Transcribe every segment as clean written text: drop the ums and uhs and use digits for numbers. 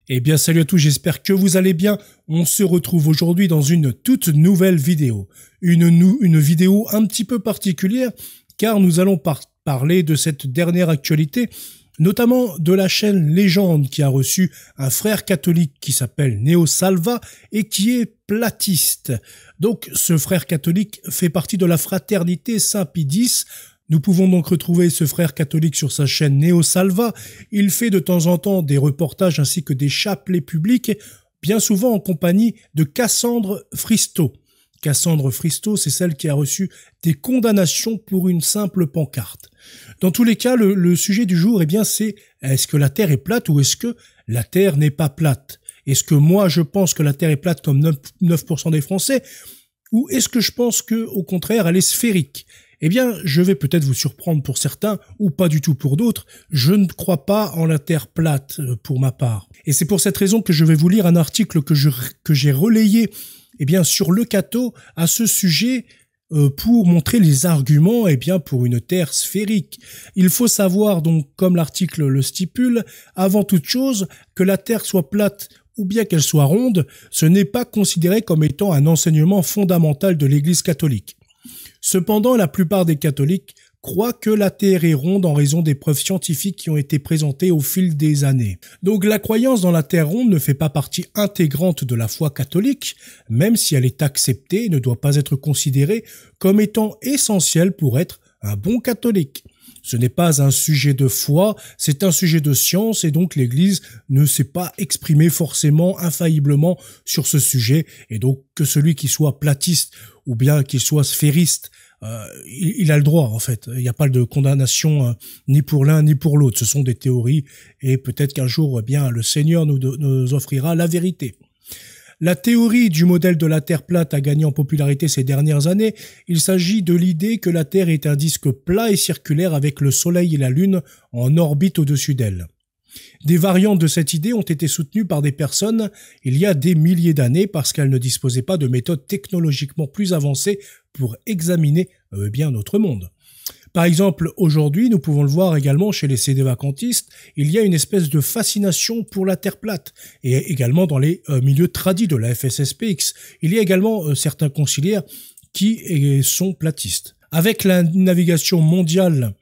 Eh bien salut à tous, j'espère que vous allez bien. On se retrouve aujourd'hui dans une toute nouvelle vidéo. Une vidéo un petit peu particulière car nous allons parler de cette dernière actualité, notamment de la chaîne Légende qui a reçu un frère catholique qui s'appelle Neo Salva et qui est platiste. Donc ce frère catholique fait partie de la fraternité Saint-Pie X. Nous pouvons donc retrouver ce frère catholique sur sa chaîne Neo Salva. Il fait de temps en temps des reportages ainsi que des chapelets publics, bien souvent en compagnie de Cassandre Fristo. Cassandre Fristo, c'est celle qui a reçu des condamnations pour une simple pancarte. Dans tous les cas, le sujet du jour, eh bien, c'est est-ce que la Terre est plate ou est-ce que la Terre n'est pas plate? Est-ce que moi, je pense que la Terre est plate comme 9% des Français? Ou est-ce que je pense que, au contraire, elle est sphérique? Eh bien, je vais peut-être vous surprendre pour certains, ou pas du tout pour d'autres. Je ne crois pas en la Terre plate, pour ma part. Et c'est pour cette raison que je vais vous lire un article que j'ai relayé, eh bien, sur Le Catho, à ce sujet, pour montrer les arguments, eh bien, pour une Terre sphérique. Il faut savoir, donc, comme l'article le stipule, avant toute chose, que la Terre soit plate ou bien qu'elle soit ronde, ce n'est pas considéré comme étant un enseignement fondamental de l'Église catholique. Cependant, la plupart des catholiques croient que la Terre est ronde en raison des preuves scientifiques qui ont été présentées au fil des années. Donc la croyance dans la Terre ronde ne fait pas partie intégrante de la foi catholique, même si elle est acceptée et ne doit pas être considérée comme étant essentielle pour être un bon catholique. Ce n'est pas un sujet de foi, c'est un sujet de science et donc l'Église ne s'est pas exprimée forcément, infailliblement sur ce sujet. Et donc que celui qui soit platiste ou bien qu'il soit sphériste, il a le droit en fait. Il n'y a pas de condamnation ni pour l'un ni pour l'autre. Ce sont des théories et peut-être qu'un jour, eh bien, le Seigneur nous offrira la vérité. La théorie du modèle de la Terre plate a gagné en popularité ces dernières années. Il s'agit de l'idée que la Terre est un disque plat et circulaire avec le Soleil et la Lune en orbite au-dessus d'elle. Des variantes de cette idée ont été soutenues par des personnes il y a des milliers d'années parce qu'elles ne disposaient pas de méthodes technologiquement plus avancées pour examiner bien notre monde. Par exemple, aujourd'hui, nous pouvons le voir également chez les sédévacantistes, il y a une espèce de fascination pour la Terre plate. Et également dans les milieux tradis de la FSSPX, il y a également certains conciliaires qui sont platistes. Avec la navigation mondiale,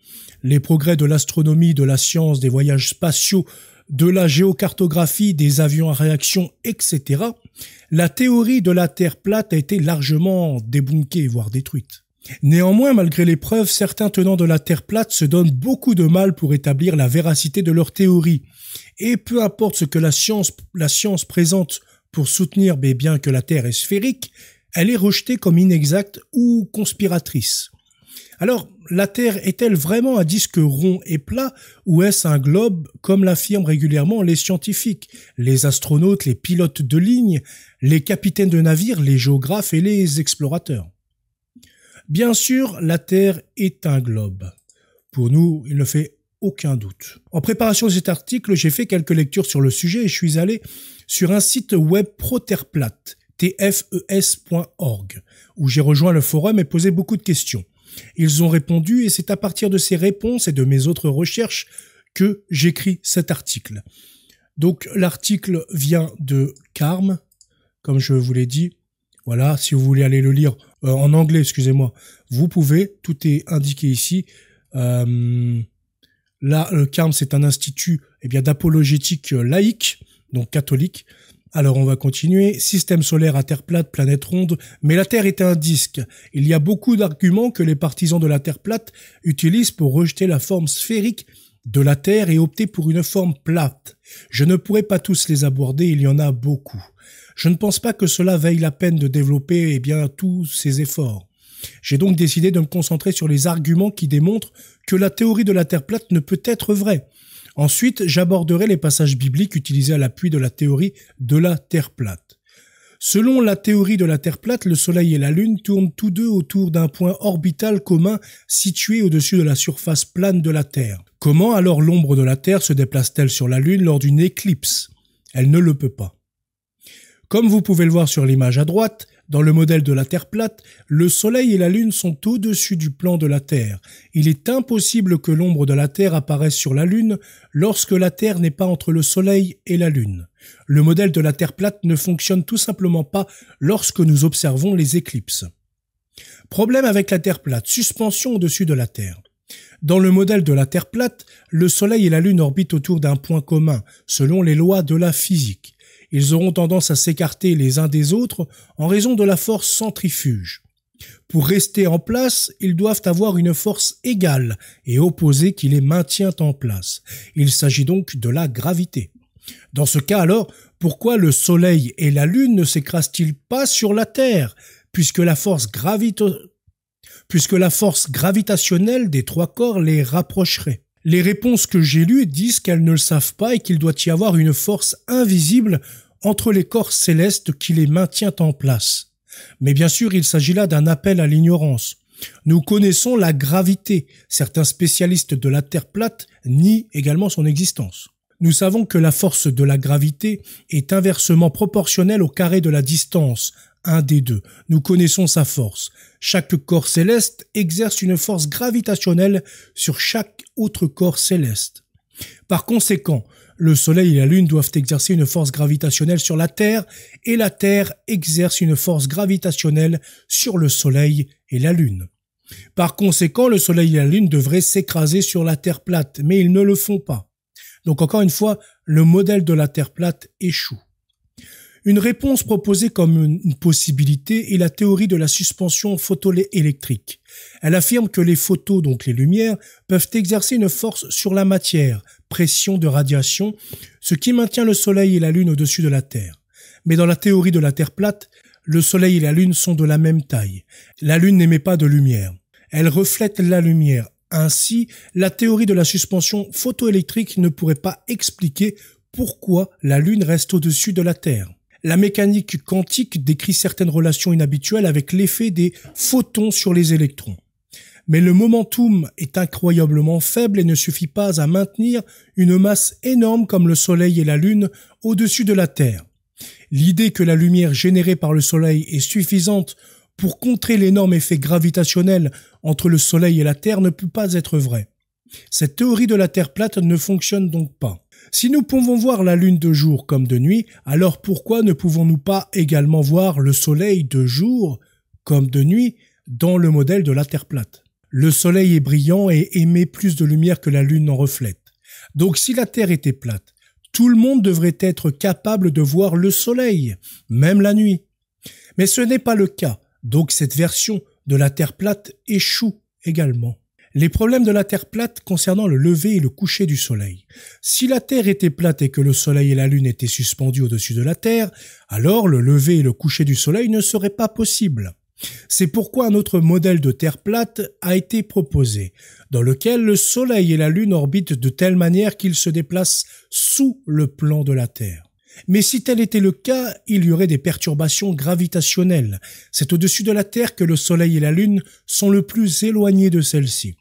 les progrès de l'astronomie, de la science, des voyages spatiaux, de la géocartographie, des avions à réaction, etc., la théorie de la Terre plate a été largement débunkée, voire détruite. Néanmoins, malgré les preuves, certains tenants de la Terre plate se donnent beaucoup de mal pour établir la véracité de leur théorie. Et peu importe ce que la science présente pour soutenir bien que la Terre est sphérique, elle est rejetée comme inexacte ou conspiratrice. Alors, la Terre est-elle vraiment un disque rond et plat ou est-ce un globe comme l'affirment régulièrement les scientifiques, les astronautes, les pilotes de ligne, les capitaines de navires, les géographes et les explorateurs? Bien sûr, la Terre est un globe. Pour nous, il ne fait aucun doute. En préparation de cet article, j'ai fait quelques lectures sur le sujet et je suis allé sur un site web pro-terre-plate, tfes.org, où j'ai rejoint le forum et posé beaucoup de questions. Ils ont répondu et c'est à partir de ces réponses et de mes autres recherches que j'écris cet article. Donc l'article vient de Carm, comme je vous l'ai dit. Voilà, si vous voulez aller le lire en anglais, excusez-moi, vous pouvez, tout est indiqué ici. Là, le CARM, c'est un institut d'apologétique laïque, donc catholique. Alors, on va continuer. Système solaire à Terre plate, planète ronde, mais la Terre est un disque. Il y a beaucoup d'arguments que les partisans de la Terre plate utilisent pour rejeter la forme sphérique de la Terre et opter pour une forme plate. Je ne pourrai pas tous les aborder, il y en a beaucoup. Je ne pense pas que cela vaille la peine de développer tous ces efforts. J'ai donc décidé de me concentrer sur les arguments qui démontrent que la théorie de la Terre plate ne peut être vraie. Ensuite, j'aborderai les passages bibliques utilisés à l'appui de la théorie de la Terre plate. Selon la théorie de la Terre plate, le Soleil et la Lune tournent tous deux autour d'un point orbital commun situé au-dessus de la surface plane de la Terre. Comment alors l'ombre de la Terre se déplace-t-elle sur la Lune lors d'une éclipse? Elle ne le peut pas. Comme vous pouvez le voir sur l'image à droite, Dans le modèle de la Terre plate, le Soleil et la Lune sont au-dessus du plan de la Terre. Il est impossible que l'ombre de la Terre apparaisse sur la Lune lorsque la Terre n'est pas entre le Soleil et la Lune. Le modèle de la Terre plate ne fonctionne tout simplement pas lorsque nous observons les éclipses. Problème avec la Terre plate, suspension au-dessus de la Terre. Dans le modèle de la Terre plate, le Soleil et la Lune orbitent autour d'un point commun, selon les lois de la physique. Ils auront tendance à s'écarter les uns des autres en raison de la force centrifuge. Pour rester en place, ils doivent avoir une force égale et opposée qui les maintient en place. Il s'agit donc de la gravité. Dans ce cas alors, pourquoi le Soleil et la Lune ne s'écrasent-ils pas sur la Terre, puisque la force gravitationnelle des trois corps les rapprocherait? Les réponses que j'ai lues disent qu'elles ne le savent pas et qu'il doit y avoir une force invisible entre les corps célestes qui les maintient en place. Mais bien sûr, il s'agit là d'un appel à l'ignorance. Nous connaissons la gravité. Certains spécialistes de la Terre plate nient également son existence. Nous savons que la force de la gravité est inversement proportionnelle au carré de la distance, un des deux. Nous connaissons sa force. Chaque corps céleste exerce une force gravitationnelle sur chaque autre corps céleste. Par conséquent, le Soleil et la Lune doivent exercer une force gravitationnelle sur la Terre et la Terre exerce une force gravitationnelle sur le Soleil et la Lune. Par conséquent, le Soleil et la Lune devraient s'écraser sur la Terre plate, mais ils ne le font pas. Donc encore une fois, le modèle de la Terre plate échoue. Une réponse proposée comme une possibilité est la théorie de la suspension photoélectrique. Elle affirme que les photons, donc les lumières, peuvent exercer une force sur la matière, pression de radiation, ce qui maintient le Soleil et la Lune au-dessus de la Terre. Mais dans la théorie de la Terre plate, le Soleil et la Lune sont de la même taille. La Lune n'émet pas de lumière. Elle reflète la lumière. Ainsi, la théorie de la suspension photoélectrique ne pourrait pas expliquer pourquoi la Lune reste au-dessus de la Terre. La mécanique quantique décrit certaines relations inhabituelles avec l'effet des photons sur les électrons. Mais le momentum est incroyablement faible et ne suffit pas à maintenir une masse énorme comme le Soleil et la Lune au-dessus de la Terre. L'idée que la lumière générée par le Soleil est suffisante pour contrer l'énorme effet gravitationnel entre le Soleil et la Terre ne peut pas être vraie. Cette théorie de la Terre plate ne fonctionne donc pas. Si nous pouvons voir la Lune de jour comme de nuit, alors pourquoi ne pouvons-nous pas également voir le Soleil de jour comme de nuit dans le modèle de la Terre plate? Le Soleil est brillant et émet plus de lumière que la Lune n'en reflète. Donc si la Terre était plate, tout le monde devrait être capable de voir le Soleil, même la nuit. Mais ce n'est pas le cas, donc cette version de la Terre plate échoue également. Les problèmes de la Terre plate concernant le lever et le coucher du Soleil. Si la Terre était plate et que le Soleil et la Lune étaient suspendus au-dessus de la Terre, alors le lever et le coucher du Soleil ne seraient pas possibles. C'est pourquoi un autre modèle de Terre plate a été proposé, dans lequel le Soleil et la Lune orbitent de telle manière qu'ils se déplacent sous le plan de la Terre. Mais si tel était le cas, il y aurait des perturbations gravitationnelles. C'est au-dessus de la Terre que le Soleil et la Lune sont le plus éloignés de celle-ci.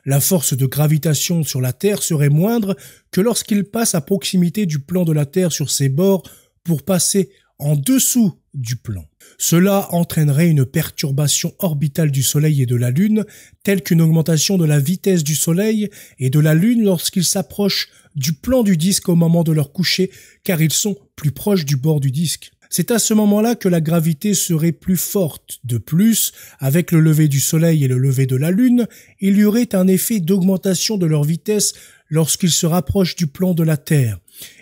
La force de gravitation sur la Terre serait moindre que lorsqu'il passe à proximité du plan de la Terre sur ses bords pour passer en dessous du plan. Cela entraînerait une perturbation orbitale du Soleil et de la Lune, telle qu'une augmentation de la vitesse du Soleil et de la Lune lorsqu'ils s'approchent du plan du disque au moment de leur coucher, car ils sont plus proches du bord du disque. C'est à ce moment-là que la gravité serait plus forte. De plus, avec le lever du Soleil et le lever de la Lune, il y aurait un effet d'augmentation de leur vitesse lorsqu'ils se rapprochent du plan de la Terre,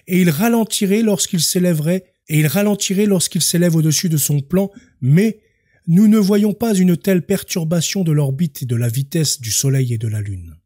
et il ralentirait lorsqu'ils s'élèvent au-dessus de son plan, mais nous ne voyons pas une telle perturbation de l'orbite et de la vitesse du Soleil et de la Lune.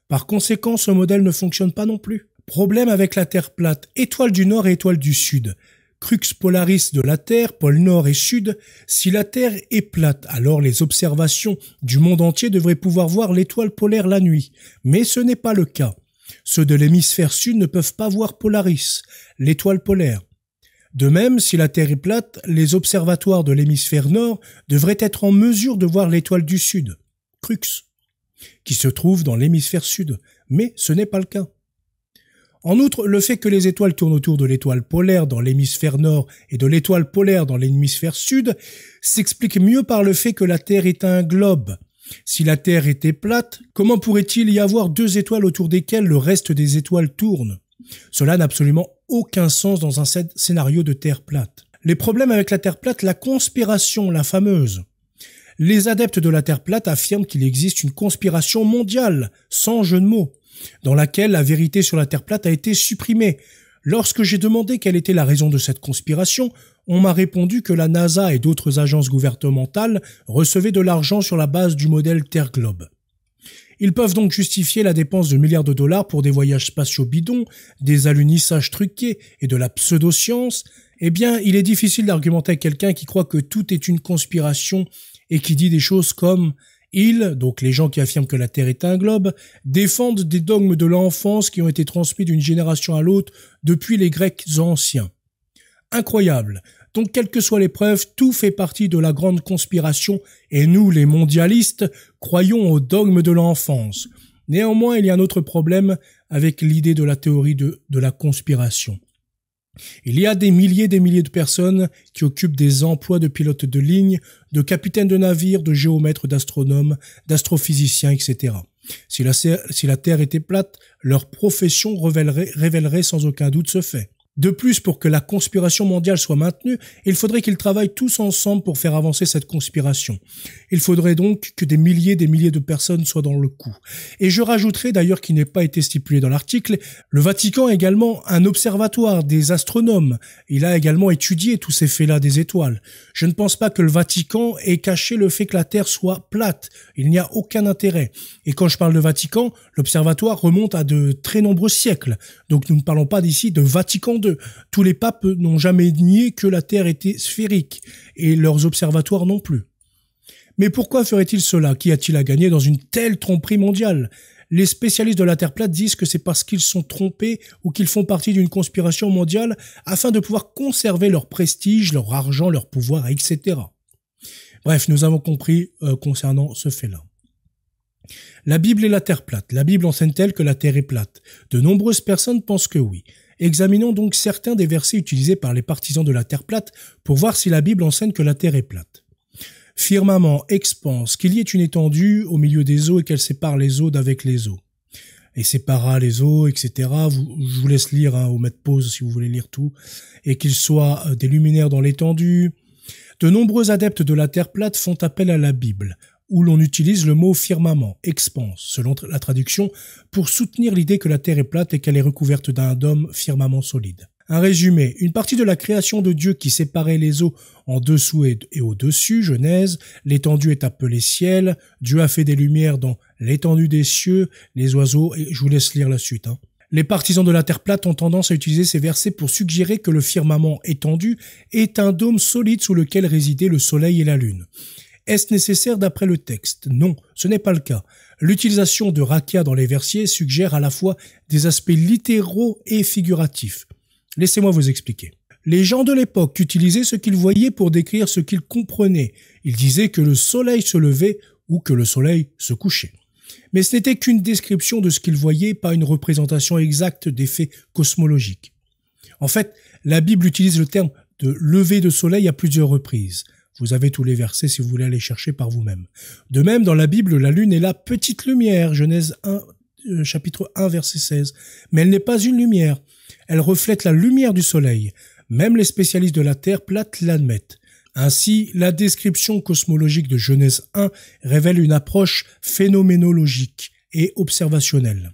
Par conséquent, ce modèle ne fonctionne pas non plus. Problème avec la Terre plate, étoile du Nord et étoile du Sud. Crux polaris de la Terre, pôle Nord et Sud. Si la Terre est plate, alors les observations du monde entier devraient pouvoir voir l'étoile polaire la nuit. Mais ce n'est pas le cas. Ceux de l'hémisphère Sud ne peuvent pas voir Polaris, l'étoile polaire. De même, si la Terre est plate, les observatoires de l'hémisphère Nord devraient être en mesure de voir l'étoile du Sud, Crux, qui se trouve dans l'hémisphère Sud. Mais ce n'est pas le cas. En outre, le fait que les étoiles tournent autour de l'étoile polaire dans l'hémisphère nord et de l'étoile polaire dans l'hémisphère sud s'explique mieux par le fait que la Terre est un globe. Si la Terre était plate, comment pourrait-il y avoir deux étoiles autour desquelles le reste des étoiles tourne? Cela n'a absolument aucun sens dans un scénario de Terre plate. Les problèmes avec la Terre plate, la conspiration, la fameuse. Les adeptes de la Terre plate affirment qu'il existe une conspiration mondiale, sans jeu de mots, dans laquelle la vérité sur la Terre plate a été supprimée. Lorsque j'ai demandé quelle était la raison de cette conspiration, on m'a répondu que la NASA et d'autres agences gouvernementales recevaient de l'argent sur la base du modèle Terre-Globe. Ils peuvent donc justifier la dépense de milliards de dollars pour des voyages spatiaux bidons, des alunissages truqués et de la pseudo-science. Eh bien, il est difficile d'argumenter avec quelqu'un qui croit que tout est une conspiration et qui dit des choses comme « ils », donc les gens qui affirment que la Terre est un globe, défendent des dogmes de l'enfance qui ont été transmis d'une génération à l'autre depuis les Grecs anciens. Incroyable. Donc, quelles que soient les preuves, tout fait partie de la grande conspiration et nous, les mondialistes, croyons aux dogmes de l'enfance. Néanmoins, il y a un autre problème avec l'idée de la théorie de la conspiration. Il y a des milliers de personnes qui occupent des emplois de pilotes de ligne, de capitaines de navires, de géomètres, d'astronomes, d'astrophysiciens, etc. Si la Terre était plate, leur profession révélerait sans aucun doute ce fait. De plus, pour que la conspiration mondiale soit maintenue, il faudrait qu'ils travaillent tous ensemble pour faire avancer cette conspiration. Il faudrait donc que des milliers de personnes soient dans le coup. Et je rajouterai d'ailleurs qu'il n'est pas été stipulé dans l'article, le Vatican est également un observatoire des astronomes. Il a également étudié tous ces faits-là des étoiles. Je ne pense pas que le Vatican ait caché le fait que la Terre soit plate. Il n'y a aucun intérêt. Et quand je parle de Vatican, l'observatoire remonte à de très nombreux siècles. Donc nous ne parlons pas d'ici de Vatican II. Tous les papes n'ont jamais nié que la Terre était sphérique, et leurs observatoires non plus. Mais pourquoi ferait-il cela? Qu'y a-t-il à gagner dans une telle tromperie mondiale? Les spécialistes de la Terre plate disent que c'est parce qu'ils sont trompés ou qu'ils font partie d'une conspiration mondiale afin de pouvoir conserver leur prestige, leur argent, leur pouvoir, etc. Bref, nous avons compris concernant ce fait-là. La Bible et la Terre plate. La Bible enseigne-t-elle que la Terre est plate? De nombreuses personnes pensent que oui. Examinons donc certains des versets utilisés par les partisans de la Terre plate pour voir si la Bible enseigne que la Terre est plate. Firmament, expanse, qu'il y ait une étendue au milieu des eaux et qu'elle sépare les eaux d'avec les eaux. Et sépara les eaux, etc. Je vous laisse lire, ou mettre pause si vous voulez lire tout. Et qu'il soit des luminaires dans l'étendue. De nombreux adeptes de la Terre plate font appel à la Bible, où l'on utilise le mot firmament, expanse, selon la traduction, pour soutenir l'idée que la Terre est plate et qu'elle est recouverte d'un dôme firmament solide. Un résumé, une partie de la création de Dieu qui séparait les eaux en dessous et au-dessus, Genèse, l'étendue est appelée ciel, Dieu a fait des lumières dans l'étendue des cieux, les oiseaux, et je vous laisse lire la suite. Les partisans de la Terre plate ont tendance à utiliser ces versets pour suggérer que le firmament étendu est un dôme solide sous lequel résidaient le soleil et la lune. Est-ce nécessaire d'après le texte? Non, ce n'est pas le cas. L'utilisation de rakia dans les versets suggère à la fois des aspects littéraux et figuratifs. Laissez-moi vous expliquer. Les gens de l'époque utilisaient ce qu'ils voyaient pour décrire ce qu'ils comprenaient. Ils disaient que le soleil se levait ou que le soleil se couchait. Mais ce n'était qu'une description de ce qu'ils voyaient, pas une représentation exacte des faits cosmologiques. En fait, la Bible utilise le terme de lever de soleil à plusieurs reprises. Vous avez tous les versets si vous voulez aller chercher par vous-même. De même, dans la Bible, la lune est la petite lumière, Genèse 1, chapitre 1, verset 16. Mais elle n'est pas une lumière. Elle reflète la lumière du soleil. Même les spécialistes de la Terre plate l'admettent. Ainsi, la description cosmologique de Genèse 1 révèle une approche phénoménologique et observationnelle.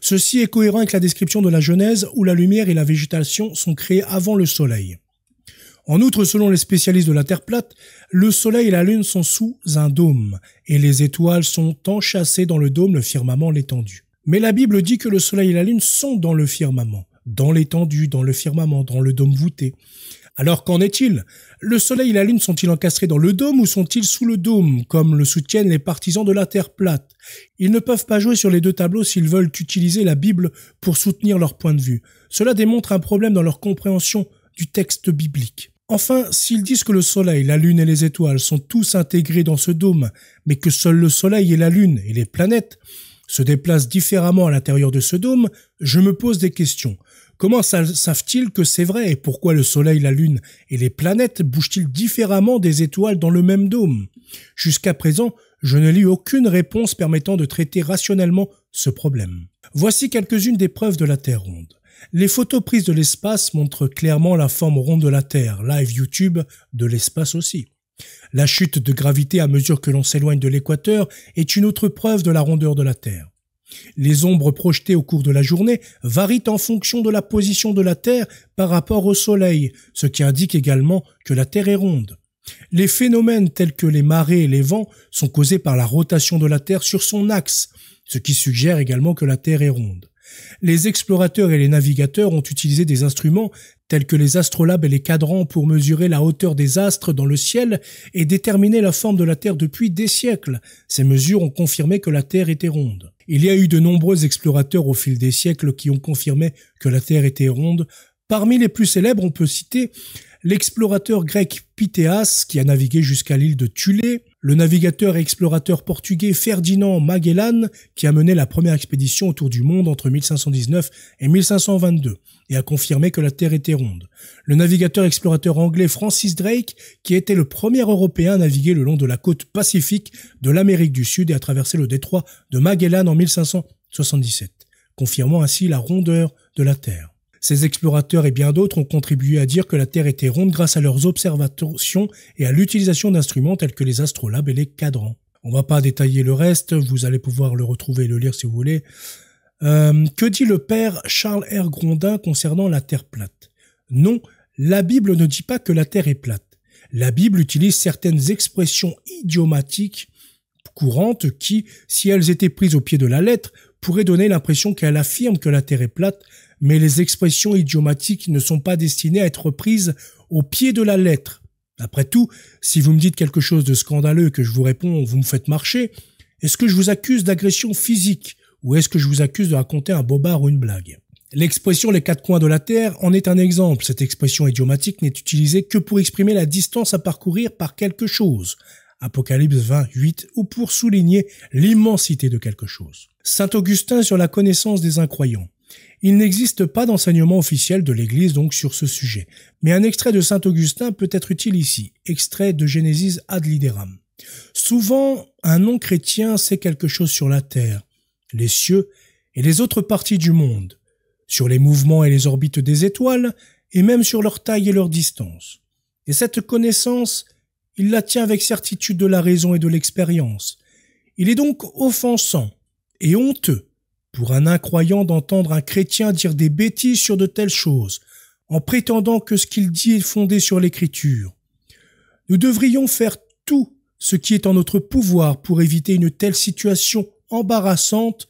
Ceci est cohérent avec la description de la Genèse où la lumière et la végétation sont créées avant le soleil. En outre, selon les spécialistes de la Terre plate, le soleil et la lune sont sous un dôme et les étoiles sont enchâssées dans le dôme, le firmament, l'étendue. Mais la Bible dit que le soleil et la lune sont dans le firmament, dans l'étendue, dans le firmament, dans le dôme voûté. Alors qu'en est-il? Le soleil et la lune sont-ils encastrés dans le dôme ou sont-ils sous le dôme, comme le soutiennent les partisans de la Terre plate? Ils ne peuvent pas jouer sur les deux tableaux s'ils veulent utiliser la Bible pour soutenir leur point de vue. Cela démontre un problème dans leur compréhension du texte biblique. Enfin, s'ils disent que le soleil, la lune et les étoiles sont tous intégrés dans ce dôme, mais que seul le soleil et la lune et les planètes se déplacent différemment à l'intérieur de ce dôme, je me pose des questions. Comment savent-ils que c'est vrai et pourquoi le Soleil, la Lune et les planètes bougent-ils différemment des étoiles dans le même dôme? Jusqu'à présent, je n'ai lu aucune réponse permettant de traiter rationnellement ce problème. Voici quelques-unes des preuves de la Terre ronde. Les photos prises de l'espace montrent clairement la forme ronde de la Terre, live YouTube de l'espace aussi. La chute de gravité à mesure que l'on s'éloigne de l'équateur est une autre preuve de la rondeur de la Terre. Les ombres projetées au cours de la journée varient en fonction de la position de la Terre par rapport au Soleil, ce qui indique également que la Terre est ronde. Les phénomènes tels que les marées et les vents sont causés par la rotation de la Terre sur son axe, ce qui suggère également que la Terre est ronde. Les explorateurs et les navigateurs ont utilisé des instruments tels que les astrolabes et les cadrans pour mesurer la hauteur des astres dans le ciel et déterminer la forme de la Terre depuis des siècles. Ces mesures ont confirmé que la Terre était ronde. Il y a eu de nombreux explorateurs au fil des siècles qui ont confirmé que la Terre était ronde. Parmi les plus célèbres, on peut citer l'explorateur grec Pythéas qui a navigué jusqu'à l'île de Thulé, le navigateur et explorateur portugais Ferdinand Magellan qui a mené la première expédition autour du monde entre 1519 et 1522 et a confirmé que la Terre était ronde, le navigateur et explorateur anglais Francis Drake qui était le premier Européen à naviguer le long de la côte pacifique de l'Amérique du Sud et a traversé le détroit de Magellan en 1577, confirmant ainsi la rondeur de la Terre. Ces explorateurs et bien d'autres ont contribué à dire que la Terre était ronde grâce à leurs observations et à l'utilisation d'instruments tels que les astrolabes et les cadrans. On va pas détailler le reste, vous allez pouvoir le retrouver et le lire si vous voulez. Que dit le père Charles R. Grondin concernant la Terre plate? Non, la Bible ne dit pas que la Terre est plate. La Bible utilise certaines expressions idiomatiques courantes qui, si elles étaient prises au pied de la lettre, pourraient donner l'impression qu'elle affirme que la Terre est plate, mais les expressions idiomatiques ne sont pas destinées à être prises au pied de la lettre. Après tout, si vous me dites quelque chose de scandaleux et que je vous réponds « vous me faites marcher », est-ce que je vous accuse d'agression physique ou est-ce que je vous accuse de raconter un bobard ou une blague? L'expression « les quatre coins de la Terre » en est un exemple. Cette expression idiomatique n'est utilisée que pour exprimer la distance à parcourir par quelque chose. Apocalypse 20:8 ou pour souligner l'immensité de quelque chose. Saint Augustin sur la connaissance des incroyants. Il n'existe pas d'enseignement officiel de l'Église donc sur ce sujet, mais un extrait de Saint Augustin peut être utile ici, extrait de Genesis ad lideram. Souvent, un non-chrétien sait quelque chose sur la terre, les cieux et les autres parties du monde, sur les mouvements et les orbites des étoiles, et même sur leur taille et leur distance. Et cette connaissance, il la tient avec certitude de la raison et de l'expérience. Il est donc offensant et honteux pour un incroyant d'entendre un chrétien dire des bêtises sur de telles choses, en prétendant que ce qu'il dit est fondé sur l'Écriture. Nous devrions faire tout ce qui est en notre pouvoir pour éviter une telle situation embarrassante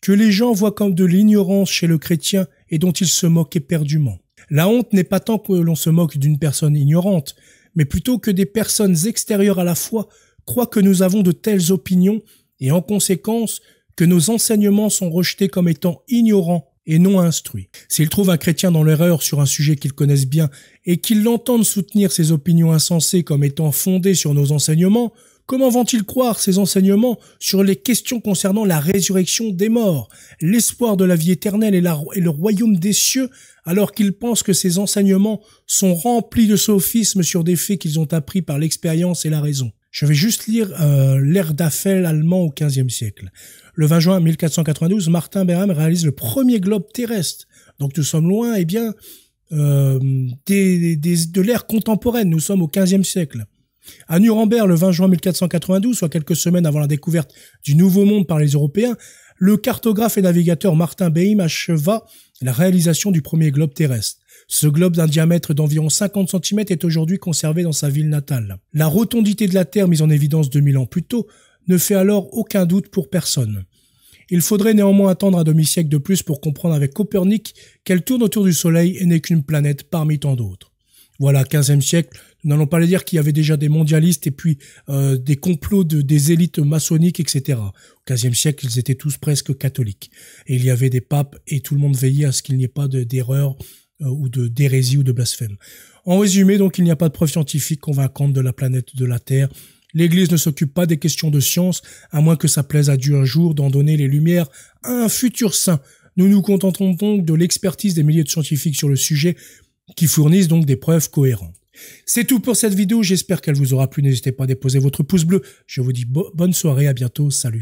que les gens voient comme de l'ignorance chez le chrétien et dont il se moque éperdument. La honte n'est pas tant que l'on se moque d'une personne ignorante, mais plutôt que des personnes extérieures à la foi croient que nous avons de telles opinions et en conséquence que nos enseignements sont rejetés comme étant ignorants et non instruits. S'ils trouvent un chrétien dans l'erreur sur un sujet qu'ils connaissent bien et qu'ils l'entendent soutenir ses opinions insensées comme étant fondées sur nos enseignements, comment vont-ils croire ces enseignements sur les questions concernant la résurrection des morts, l'espoir de la vie éternelle et le royaume des cieux, alors qu'ils pensent que ces enseignements sont remplis de sophismes sur des faits qu'ils ont appris par l'expérience et la raison? Je vais juste lire l'Erdafel allemand au XVe siècle. Le 20 juin 1492, Martin Béram réalise le premier globe terrestre. Donc nous sommes loin, de l'ère contemporaine. Nous sommes au XVe siècle. À Nuremberg, le 20 juin 1492, soit quelques semaines avant la découverte du Nouveau Monde par les Européens, le cartographe et navigateur Martin Béram acheva la réalisation du premier globe terrestre. Ce globe d'un diamètre d'environ 50 cm est aujourd'hui conservé dans sa ville natale. La rotondité de la Terre mise en évidence 2000 ans plus tôt ne fait alors aucun doute pour personne. Il faudrait néanmoins attendre un demi-siècle de plus pour comprendre avec Copernic qu'elle tourne autour du Soleil et n'est qu'une planète parmi tant d'autres. Voilà, 15e siècle, nous n'allons pas le dire qu'il y avait déjà des mondialistes et puis des complots des élites maçonniques, etc. Au 15e siècle, ils étaient tous presque catholiques. Et il y avait des papes et tout le monde veillait à ce qu'il n'y ait pas d'erreur ou d'hérésie ou de blasphème. En résumé, donc, il n'y a pas de preuve scientifique convaincante de la planète de la Terre. L'Église ne s'occupe pas des questions de science, à moins que ça plaise à Dieu un jour d'en donner les lumières à un futur saint. Nous nous contenterons donc de l'expertise des milliers de scientifiques sur le sujet, qui fournissent donc des preuves cohérentes. C'est tout pour cette vidéo, j'espère qu'elle vous aura plu. N'hésitez pas à déposer votre pouce bleu. Je vous dis bonne soirée, à bientôt, salut.